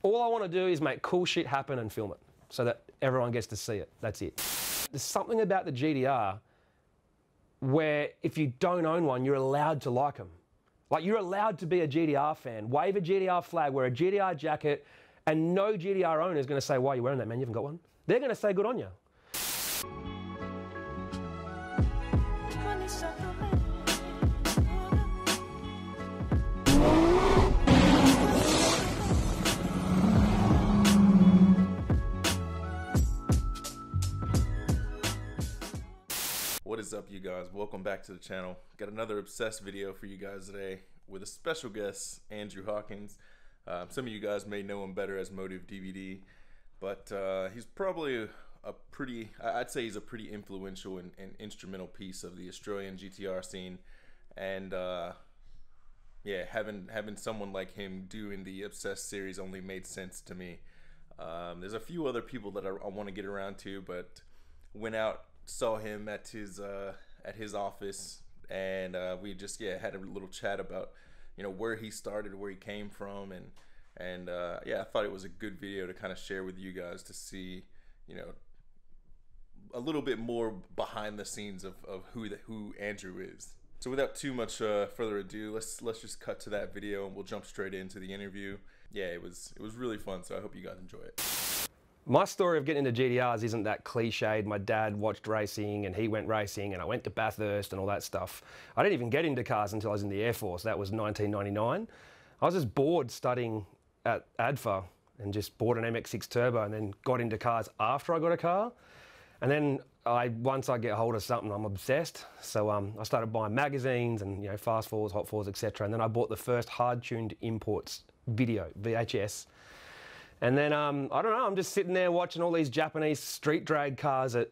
All I want to do is make cool shit happen and film it so that everyone gets to see it. That's it. There's something about the GTR where if you don't own one, you're allowed to like them. Like, you're allowed to be a GTR fan, wave a GTR flag, wear a GTR jacket, and no GTR owner is going to say, why are you wearing that, man? You haven't got one. They're going to say good on you. What is up, you guys? Welcome back to the channel. Got another obsessed video for you guys today with a special guest, Andrew Hawkins. Some of you guys may know him better as Motive DVD, but he's probably I'd say he's a pretty influential and instrumental piece of the Australian GTR scene. And yeah, having someone like him doing the Obsessed series only made sense to me. There's a few other people that I want to get around to, but went out, saw him at his office, and we just had a little chat about where he started, where he came from, and yeah, I thought it was a good video to kind of share with you guys to see a little bit more behind the scenes of who Andrew is. So without too much further ado, let's just cut to that video and we'll jump straight into the interview. Yeah, it was really fun, so I hope you guys enjoy it. My story of getting into GTRs isn't that cliched. My dad watched racing and he went racing and I went to Bathurst and all that stuff. I didn't even get into cars until I was in the Air Force. That was 1999. I was just bored studying at ADFA and just bought an MX-6 Turbo and then got into cars after I got a car. And then once I get hold of something, I'm obsessed. So I started buying magazines and Fast Fours, Hot Fours, etc. And then I bought the first hard-tuned imports video, VHS. And then, I don't know, I'm just sitting there watching all these Japanese street drag cars at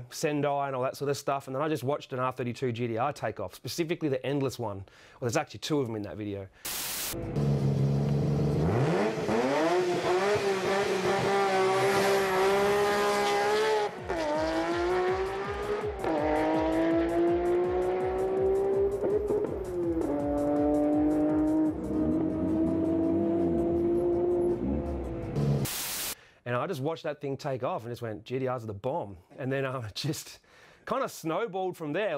Sendai and all that sort of stuff. And then I just watched an R32 GTR take off, specifically the Endless one. Well, there's actually two of them in that video. And I just watched that thing take off and just went, GTRs are the bomb. And then just kind of snowballed from there.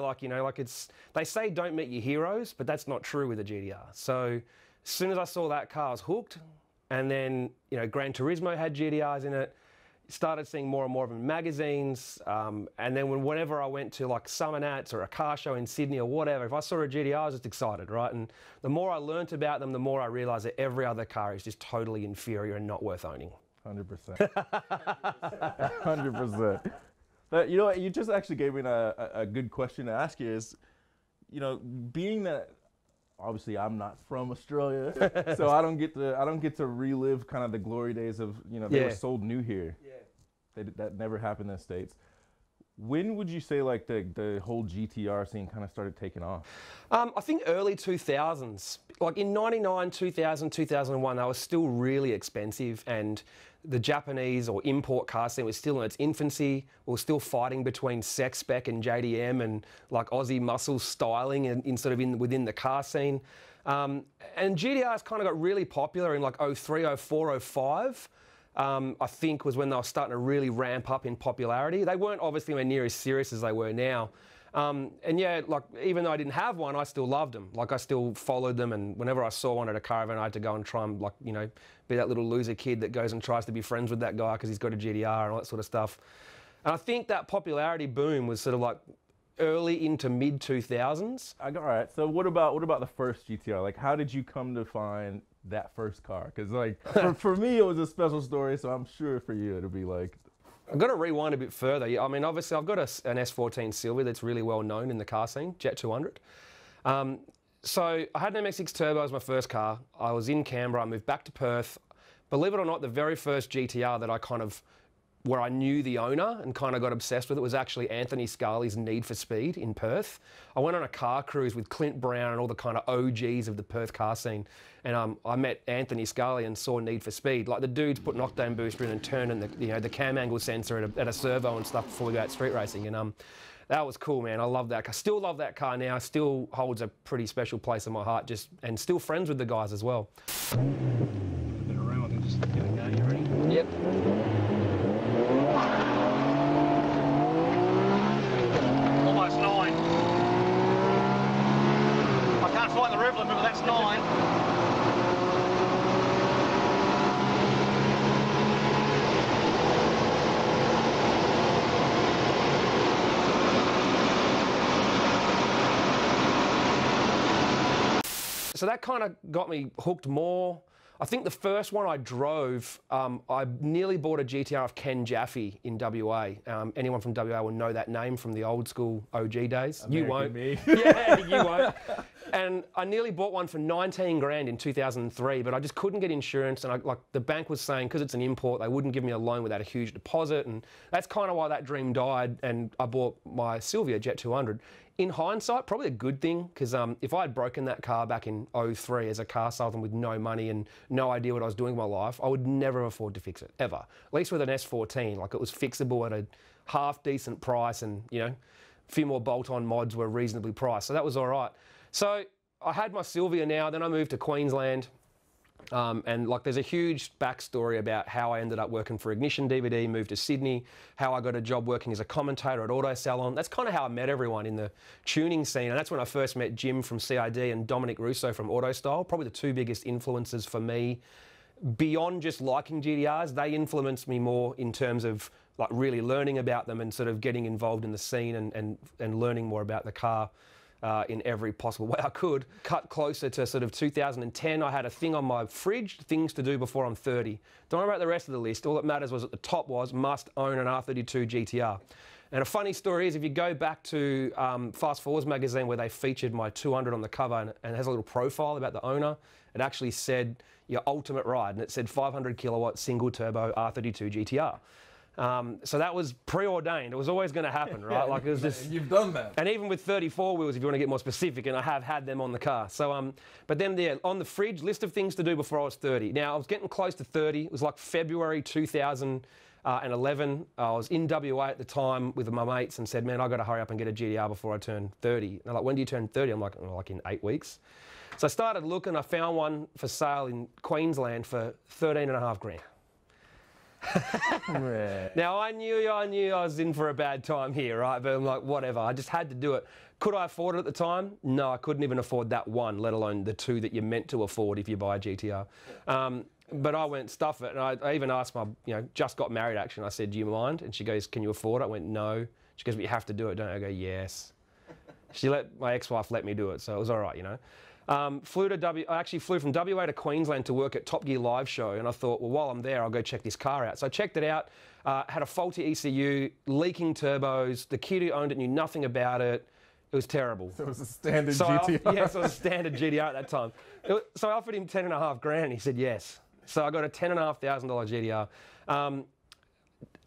They say don't meet your heroes, but that's not true with a GTR. So as soon as I saw that car, I was hooked. And then, Gran Turismo had GTRs in it. Started seeing more and more of them in magazines. And then whenever I went to like Summer Nats or a car show in Sydney or whatever, if I saw a GTR, I was just excited, right? And the more I learnt about them, the more I realized that every other car is just totally inferior and not worth owning. 100%. 100%. But you know what? You just actually gave me a good question to ask you is, being that obviously I'm not from Australia, so I don't get to relive kind of the glory days of they were sold new here. Yeah. That never happened in the States. When would you say like the whole GTR scene kind of started taking off? I think early 2000s. Like in 99, 2000, 2001, they were still really expensive, and the Japanese or import car scene was still in its infancy. We were still fighting between Sex Spec and JDM and like Aussie muscle styling within the car scene. And GTRs kind of got really popular in like 03, 04, 05. I think was when they were starting to really ramp up in popularity. They weren't obviously anywhere near as serious as they were now. And yeah, like even though I didn't have one, I still loved them. Like I still followed them, and whenever I saw one at a caravan, I had to go and try and be that little loser kid that goes and tries to be friends with that guy because he's got a GTR and all that sort of stuff. And I think that popularity boom was sort of like early into mid 2000s. All right. So what about the first GTR? Like, how did you come to find that first car? Because like for me, it was a special story. So I'm sure for you, it'll be like. I've got to rewind a bit further. I mean, obviously, I've got an S14 Silver that's really well known in the car scene, Jet 200. So I had an MX-6 Turbo as my first car. I was in Canberra. I moved back to Perth. Believe it or not, the very first GTR that where I knew the owner and kind of got obsessed with it was actually Anthony Scully's Need for Speed in Perth. I went on a car cruise with Clint Brown and all the kind of OGs of the Perth car scene. And I met Anthony Scully and saw Need for Speed. Like the dudes put an octane booster in and turning the cam angle sensor at a servo and stuff before we go out street racing. And that was cool, man. I love that car. Still love that car now. Still holds a pretty special place in my heart. And still friends with the guys as well. Been around and just careful, remember that's 9. So that kind of got me hooked more. I think the first one I drove, I nearly bought a GTR of Ken Jaffe in WA. Anyone from WA will know that name from the old school OG days. You won't. Me. Yeah, you won't. And I nearly bought one for 19 grand in 2003, but I just couldn't get insurance. And like the bank was saying, because it's an import, they wouldn't give me a loan without a huge deposit. And that's kind of why that dream died. And I bought my Silvia Jet 200. In hindsight, probably a good thing, because if I had broken that car back in '03 as a car salesman with no money and no idea what I was doing with my life, I would never afford to fix it, ever. At least with an S14, like it was fixable at a half decent price, and you know, a few more bolt-on mods were reasonably priced, so that was all right. So I had my Silvia now, then I moved to Queensland. And like there's a huge backstory about how I ended up working for Ignition DVD, moved to Sydney, how I got a job working as a commentator at Auto Salon. That's kind of how I met everyone in the tuning scene, and that's when I first met Jim from CID and Dominic Russo from Auto Style, probably the two biggest influences for me. Beyond just liking GTRs, they influenced me more in terms of like really learning about them and sort of getting involved in the scene and learning more about the car. In every possible way I could. Cut closer to sort of 2010, I had a thing on my fridge, things to do before I'm 30. Don't worry about the rest of the list. All that matters was at the top was must own an R32 GTR. And a funny story is if you go back to Fast Forwards magazine where they featured my 200 on the cover and it has a little profile about the owner, it actually said your ultimate ride and it said 500 kilowatt single turbo R32 GTR. So that was preordained. It was always going to happen, right? Like it was just. You've done that. And even with 34 wheels, if you want to get more specific, and I have had them on the car. So, but then there on the fridge, list of things to do before I was 30. Now I was getting close to 30. It was like February 2011. I was in WA at the time with my mates and said, "Man, I got to hurry up and get a GTR before I turn 30." And they're like, "When do you turn 30?" I'm like, "Oh, like in 8 weeks." So I started looking. I found one for sale in Queensland for 13.5 grand. Now I knew I was in for a bad time here, right? But I'm like, whatever. I just had to do it. Could I afford it at the time? No, I couldn't even afford that one, let alone the two that you're meant to afford if you buy a GTR. But I went stuff it, and I even asked my, just got married actually. And I said, "Do you mind?" And she goes, "Can you afford it?" I went, "No." She goes, "But you have to do it, don't you?" I go, "Yes." My ex-wife let me do it, so it was all right, I actually flew from WA to Queensland to work at Top Gear Live Show, and I thought, well, while I'm there, I'll go check this car out. So I checked it out, had a faulty ECU, leaking turbos, the kid who owned it knew nothing about it. It was terrible. So it was a standard GTR. Yes, it was a standard GTR at that time. So I offered him 10.5 grand, and he said yes. So I got a $10,500 GTR.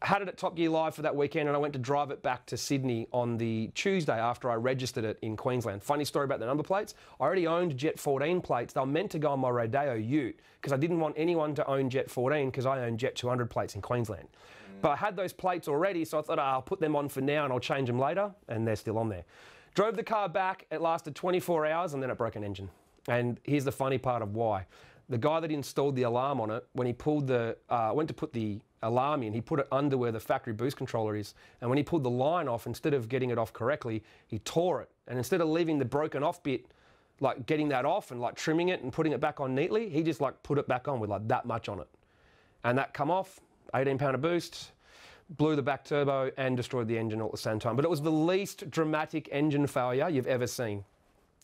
Had it at Top Gear Live for that weekend, and I went to drive it back to Sydney on the Tuesday after I registered it in Queensland. Funny story about the number plates. I already owned Jet 14 plates. They were meant to go on my Rodeo Ute because I didn't want anyone to own Jet 14 because I own Jet 200 plates in Queensland. But I had those plates already, so I thought, I'll put them on for now and I'll change them later, and they're still on there. Drove the car back. It lasted 24 hours, and then it broke an engine. And here's the funny part of why. The guy that installed the alarm on it, when he pulled went to put the alarm in, he put it under where the factory boost controller is. And when he pulled the line off, instead of getting it off correctly, he tore it. And instead of leaving the broken off bit, like getting that off and like trimming it and putting it back on neatly, he just like put it back on with like that much on it. And that come off, 18 pounder boost, blew the back turbo and destroyed the engine all at the same time. But it was the least dramatic engine failure you've ever seen.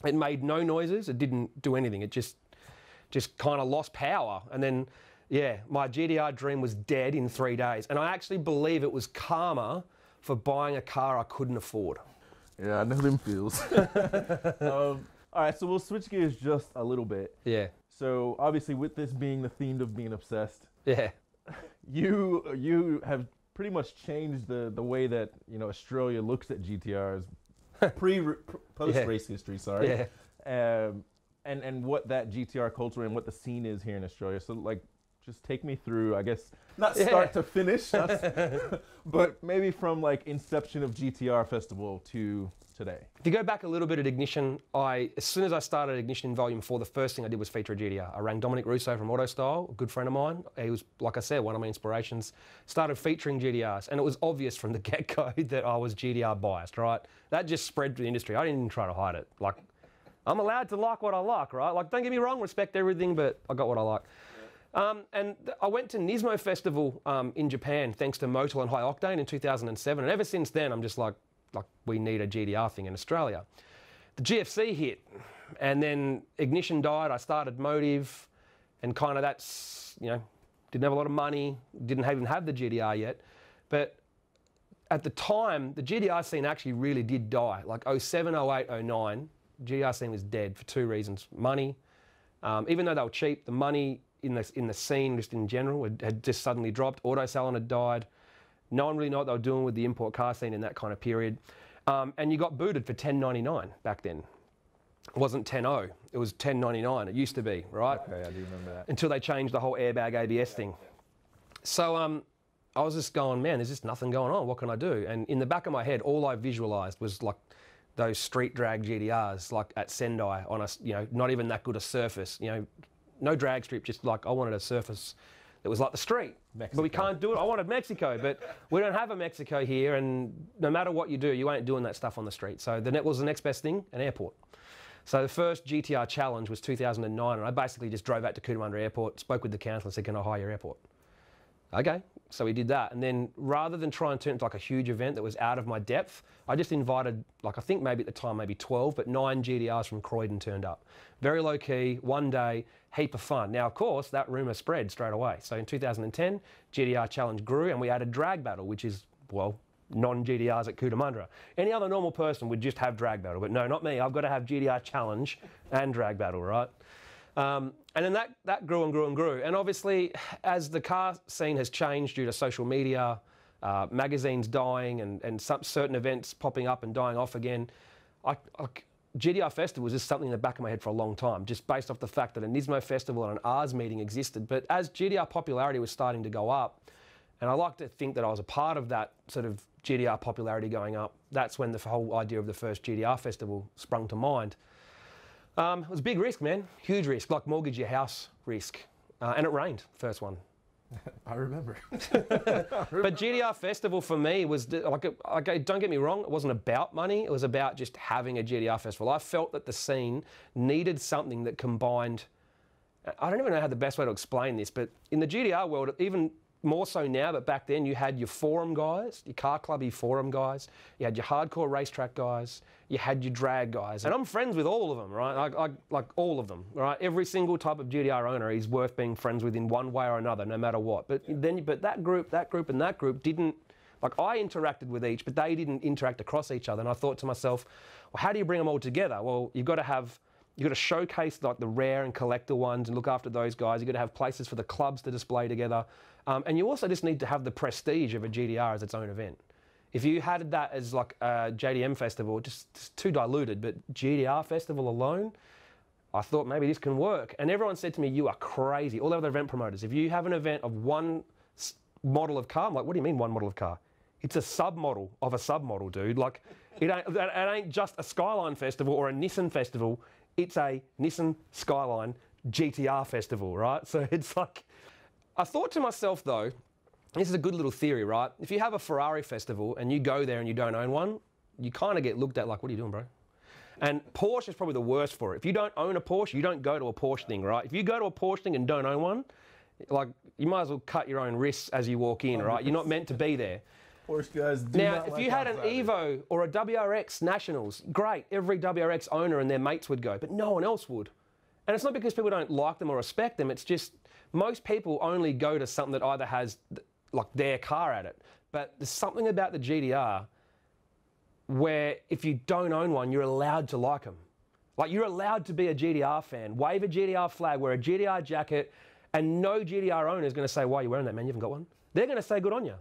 It made no noises, it didn't do anything, it just kind of lost power. And then, yeah, my GTR dream was dead in 3 days. And I actually believe it was karma for buying a car I couldn't afford. Yeah, I know them feels. All right, so we'll switch gears just a little bit. Yeah. So obviously with this being the theme of being obsessed, Yeah. you have pretty much changed the way that, Australia looks at GTRs post-race history, sorry. Yeah. And what that GTR culture and what the scene is here in Australia. So, like, just take me through, I guess, not start to finish, but maybe from, like, inception of GTR Festival to today. If you go back a little bit at Ignition, as soon as I started Ignition in Volume 4, the first thing I did was feature a GTR. I rang Dominic Russo from Auto Style, a good friend of mine. He was, like I said, one of my inspirations. Started featuring GTRs, and it was obvious from the get-go that I was GTR biased, right? That just spread to the industry. I didn't even try to hide it. Like, I'm allowed to like what I like, right? Like, don't get me wrong, respect everything, but I got what I like. And I went to Nismo Festival in Japan, thanks to Motul and High Octane in 2007. And ever since then, I'm just like we need a GTR thing in Australia. The GFC hit, and then Ignition died. I started Motive, and kind of that's, you know, didn't have a lot of money, didn't even have the GTR yet. But at the time, the GTR scene actually really did die. Like 07, 08, 09, GTR scene was dead for two reasons. Money, even though they were cheap, the money in the scene, just in general, had just suddenly dropped. Auto salon had died. No one really knew what they were doing with the import car scene in that kind of period. And you got booted for $10.99 back then. It wasn't $10.0, it was $10.99. It used to be, right? Okay, I do remember that. Until they changed the whole airbag ABS thing. So I was just going, man, there's just nothing going on. What can I do? And in the back of my head, all I visualised was like those street drag GTRs, like at Sendai on a, you know, not even that good a surface, you know, no drag strip, just like I wanted a surface that was like the street. Mexico. But we can't do it. I wanted Mexico, but we don't have a Mexico here, and no matter what you do, you ain't doing that stuff on the street. So what was the next best thing? An airport. So the first GTR challenge was 2009, and I basically just drove out to Cootamundra Airport, spoke with the council and said, can I hire your airport? Okay, so we did that. And then rather than try and turn it into like a huge event that was out of my depth, I just invited, like I think maybe at the time, maybe 12, but 9 GTRs from Croydon turned up. Very low key, one day, heap of fun. Now, of course, that rumour spread straight away. So in 2010, GTR Challenge grew and we added drag battle, which is, well, non-GTRs at Cootamundra. Any other normal person would just have drag battle, but no, not me. I've got to have GTR Challenge and drag battle, right? And then that grew and grew and grew. And obviously, as the car scene has changed due to social media, magazines dying and some certain events popping up and dying off again, GTR Festival was just something in the back of my head for a long time, just based off the fact that a Nismo Festival and an Ars meeting existed. But as GTR popularity was starting to go up, and I like to think that I was a part of that sort of GTR popularity going up, that's when the whole idea of the first GTR Festival sprung to mind. It was a big risk, man, huge risk, like mortgage your house risk. And it rained, first one. I remember. But GTR Festival for me was, like, don't get me wrong, it wasn't about money, it was about just having a GTR Festival. I felt that the scene needed something that combined, I don't even know how the best way to explain this, but in the GTR world, even more so now, but back then you had your forum guys, your car clubby forum guys, you had your hardcore racetrack guys, you had your drag guys. And I'm friends with all of them, right? Like all of them, right? Every single type of GTR owner is worth being friends with in one way or another, no matter what. But but that group and that group didn't, like I interacted with each, but they didn't interact across each other. And I thought to myself, well, how do you bring them all together? Well, you've got to showcase like the rare and collector ones and look after those guys. You've got to have places for the clubs to display together. And you also just need to have the prestige of a GTR as its own event. If you had that as like a JDM festival, just too diluted, but GTR festival alone, I thought maybe this can work. And everyone said to me, you are crazy. All the other event promoters, if you have an event of one model of car, I'm like, what do you mean one model of car? It's a submodel of a submodel, dude. Like, it ain't just a Skyline festival or a Nissan festival. It's a Nissan Skyline GTR festival, right? So it's like, I thought to myself though, this is a good little theory, right? If you have a Ferrari festival and you go there and you don't own one, you kind of get looked at like, what are you doing, bro? And Porsche is probably the worst for it. If you don't own a Porsche, you don't go to a Porsche thing, right? If you go to a Porsche thing and don't own one, like, you might as well cut your own wrists as you walk in, right? You're not meant to be there. Porsche guys do Now, not if like you had an outsiders. Evo or a WRX Nationals, great, every WRX owner and their mates would go, but no one else would. And it's not because people don't like them or respect them, it's just most people only go to something that either has like their car at it. But there's something about the GTR where if you don't own one, you're allowed to like them. Like, you're allowed to be a GTR fan, wave a GTR flag, wear a GTR jacket, and no GTR owner is going to say, why are you wearing that, man? You haven't got one. They're going to say good on you.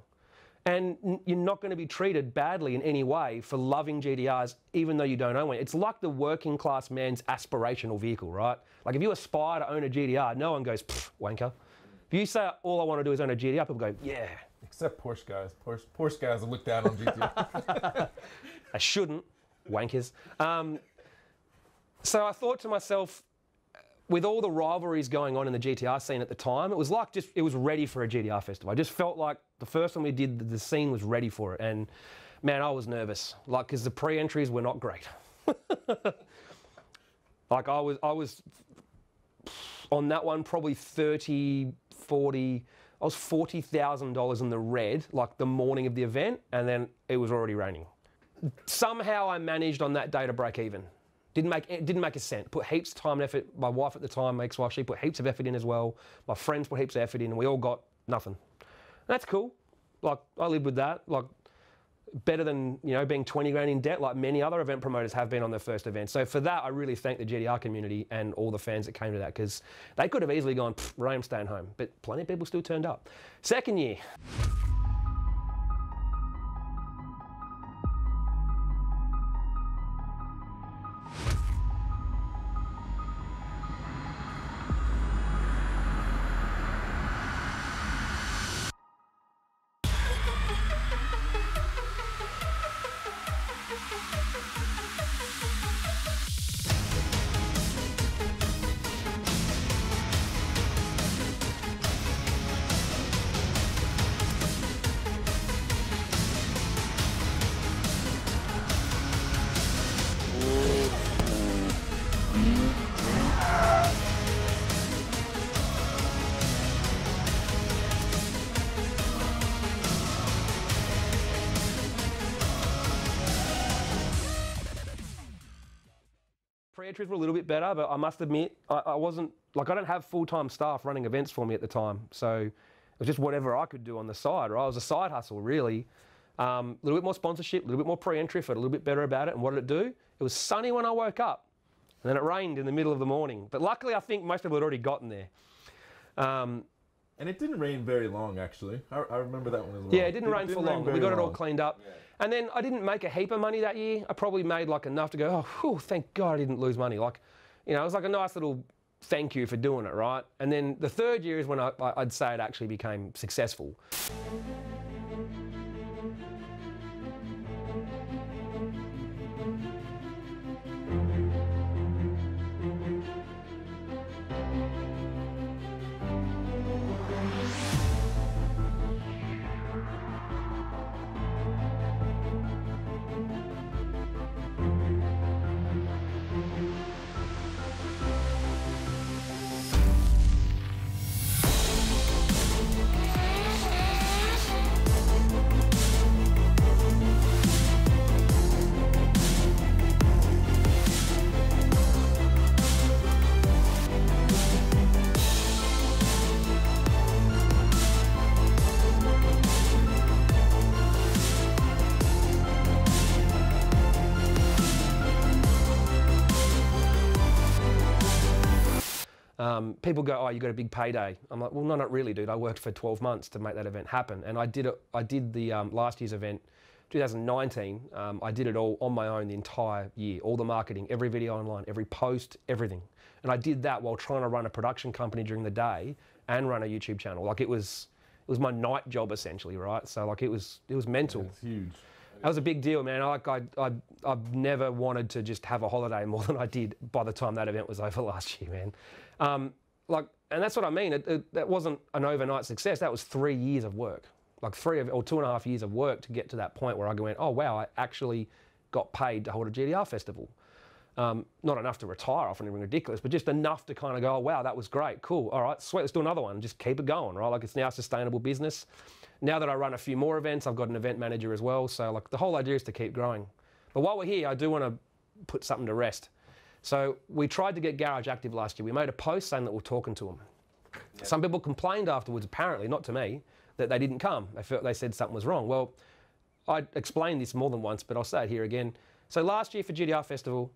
And you're not going to be treated badly in any way for loving GTRs, even though you don't own one. It's like the working class man's aspirational vehicle, right? Like, if you aspire to own a GTR, no one goes, pfft, wanker. If you say, all I want to do is own a GTR, people go, yeah. Except Porsche guys. Porsche guys look down on GTR. I shouldn't, wankers. So I thought to myself, with all the rivalries going on in the GTR scene at the time, it was like it was ready for a GTR festival. I just felt like the first one we did, the scene was ready for it. And man, I was nervous, like, because the pre-entries were not great. Like I was on that one probably 30, 40. I was $40,000 in the red, like the morning of the event, and then it was already raining. Somehow I managed on that day to break even. Didn't make a cent. Put heaps of time and effort. My wife at the time, my ex-wife, she put heaps of effort in as well. My friends put heaps of effort in, and we all got nothing. That's cool. Like I lived with that. Like better than being 20 grand in debt, like many other event promoters have been on their first event. So for that, I really thank the GTR community and all the fans that came to that, because they could have easily gone, Ray, I'm staying home. But plenty of people still turned up. Second year. Pre-entries were a little bit better, but I must admit, I wasn't, like I don't have full-time staff running events for me at the time. So it was just whatever I could do on the side, right? It was a side hustle, really. A little bit more sponsorship, a little bit more pre-entry, felt a little bit better about it. And what did it do? It was sunny when I woke up, and then it rained in the middle of the morning. But luckily, I think most people had already gotten there. And it didn't rain very long, actually. I remember that one as well. Yeah, it didn't rain for long. We got it all cleaned up. Yeah. And then I didn't make a heap of money that year. I probably made like enough to go, oh, whew, thank God I didn't lose money. Like, it was like a nice little thank you for doing it, right? And then the third year is when I'd say it actually became successful. People go, oh, you got a big payday. I'm like, well, no, not really, dude. I worked for 12 months to make that event happen. And I did the last year's event, 2019, I did it all on my own the entire year. All the marketing, every video online, every post, everything. And I did that while trying to run a production company during the day and run a YouTube channel. Like it was my night job essentially, right? So like it was mental. It's huge. That was a big deal, man. I've never wanted to just have a holiday more than I did by the time that event was over last year, man. And that's what I mean. That wasn't an overnight success. That was 3 years of work, like 2.5 years of work to get to that point where I went, oh wow, I actually got paid to hold a GTR festival. Not enough to retire off anything ridiculous, but just enough to kind of go, oh wow, that was great, cool. All right, sweet, let's do another one. Just keep it going, right? Like it's now a sustainable business. Now that I run a few more events, I've got an event manager as well. So like the whole idea is to keep growing. But while we're here, I do want to put something to rest. So we tried to get Garage active last year. We made a post saying that we're talking to them. Yeah. Some people complained afterwards, apparently, not to me, that they didn't come. They said something was wrong. Well, I explained this more than once, but I'll say it here again. So last year for GTR Festival,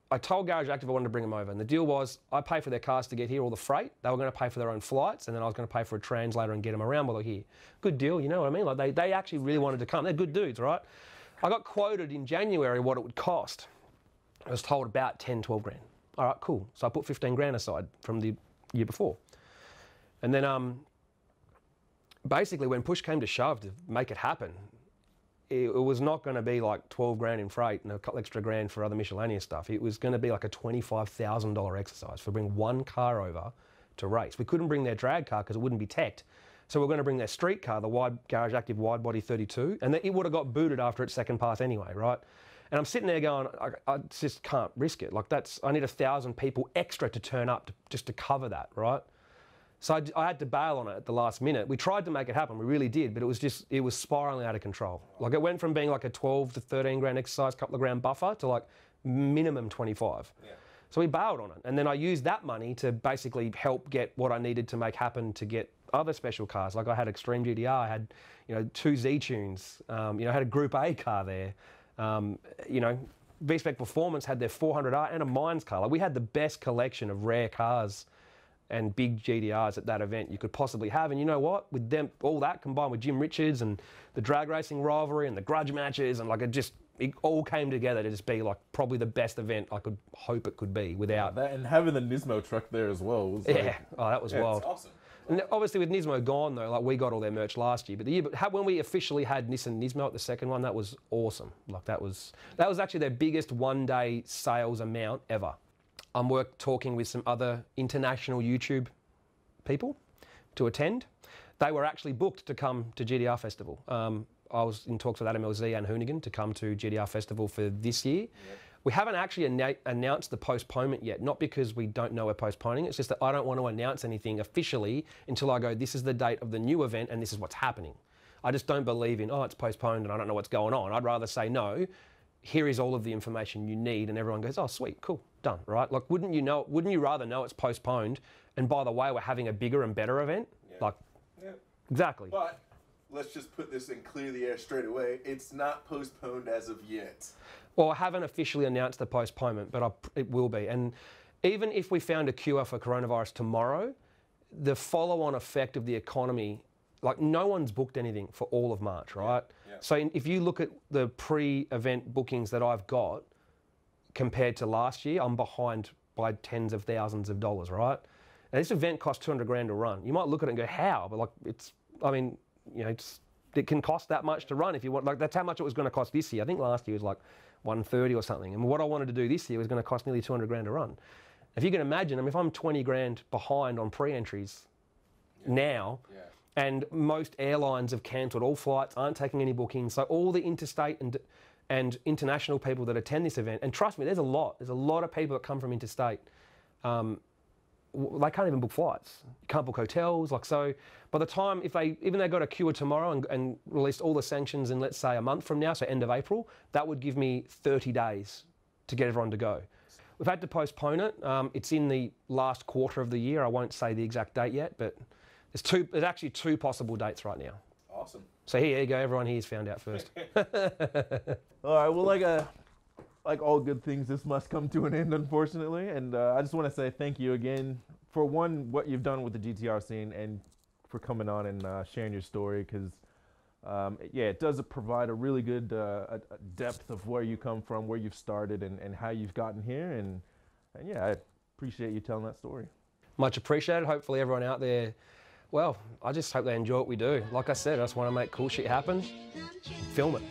I told Garage Active I wanted to bring them over. And the deal was I pay for their cars to get here, all the freight. They were going to pay for their own flights, and then I was going to pay for a translator and get them around while they're here. Good deal, you know what I mean? Like they actually really wanted to come. They're good dudes, right? I got quoted in January what it would cost. I was told about 10, 12 grand. All right, cool. So I put 15 grand aside from the year before. And then basically when push came to shove to make it happen, it was not going to be like 12 grand in freight and a couple extra grand for other miscellaneous stuff. It was going to be like a $25,000 exercise for bringing one car over to race. We couldn't bring their drag car because it wouldn't be teched. So we're going to bring their street car, the Garage Active wide body 32, and it would have got booted after its second pass anyway, right? And I'm sitting there going, I just can't risk it. Like I need 1,000 people extra to turn up just to cover that, right? So I had to bail on it at the last minute. We tried to make it happen, we really did, but it was spiraling out of control. Like it went from being like a 12 to 13 grand exercise, couple of grand buffer to like minimum 25. Yeah. So we bailed on it. And then I used that money to basically help get what I needed to make happen to get other special cars. Like I had Extreme GTR, I had, 2 Z-Tunes, I had a Group A car there. V-Spec Performance had their 400R and a Mines car. Like we had the best collection of rare cars and big GTRs at that event you could possibly have. And you know what? With them, all that combined with Jim Richards and the drag racing rivalry and the grudge matches, and like it all came together to just be like probably the best event I could hope it could be without. That, and having the Nismo truck there as well was that was wild. That's awesome. And obviously with Nismo gone though, like we got all their merch last year, but when we officially had Nissan Nismo at the second one, that was awesome. Like that was actually their biggest one-day sales amount ever. I'm talking with some other international YouTube people to attend. They were actually booked to come to GTR Festival. I was in talks with Adam LZ and Hoonigan to come to GTR Festival for this year. Yep. We haven't actually announced the postponement yet, not because we don't know we're postponing, it's just that I don't want to announce anything officially until I go, this is the date of the new event and this is what's happening. I just don't believe in, it's postponed and I don't know what's going on. I'd rather say, no, here is all of the information you need, and everyone goes, oh, sweet, cool, done, right? Like, wouldn't you rather know it's postponed, and by the way, we're having a bigger and better event? Yeah. Like, yeah. Exactly. But let's just put this in clear the air straight away. It's not postponed as of yet. Well, I haven't officially announced the postponement, but it will be. And even if we found a cure for coronavirus tomorrow, the follow-on effect of the economy, like no one's booked anything for all of March, right? Yeah. So if you look at the pre-event bookings that I've got compared to last year, I'm behind by tens of thousands of dollars, right? And this event costs 200 grand to run. You might look at it and go, how? But like, it can cost that much to run if you want. Like that's how much it was going to cost this year. I think last year was like 130 or something. And what I wanted to do this year was going to cost nearly 200 grand to run. If you can imagine, if I'm 20 grand behind on pre-entries now, and most airlines have cancelled all flights, aren't taking any bookings, so all the interstate and international people that attend this event, and trust me, there's a lot of people that come from interstate. They can't even book flights. You can't book hotels. Like so, by the time even they got a cure tomorrow and released all the sanctions in, let's say, a month from now, so end of April, that would give me 30 days to get everyone to go. We've had to postpone it. It's in the last quarter of the year. I won't say the exact date yet, but there's actually 2 possible dates right now. Awesome. So here you go. Everyone here's found out first. All right. Well, like all good things, this must come to an end, unfortunately. And I just want to say thank you again for what you've done with the GTR scene and for coming on and sharing your story, because it does provide a really good depth of where you come from, where you've started, and how you've gotten here. And I appreciate you telling that story. Much appreciated. Hopefully everyone out there, well, I just hope they enjoy what we do. Like I said, I just want to make cool shit happen. Film it.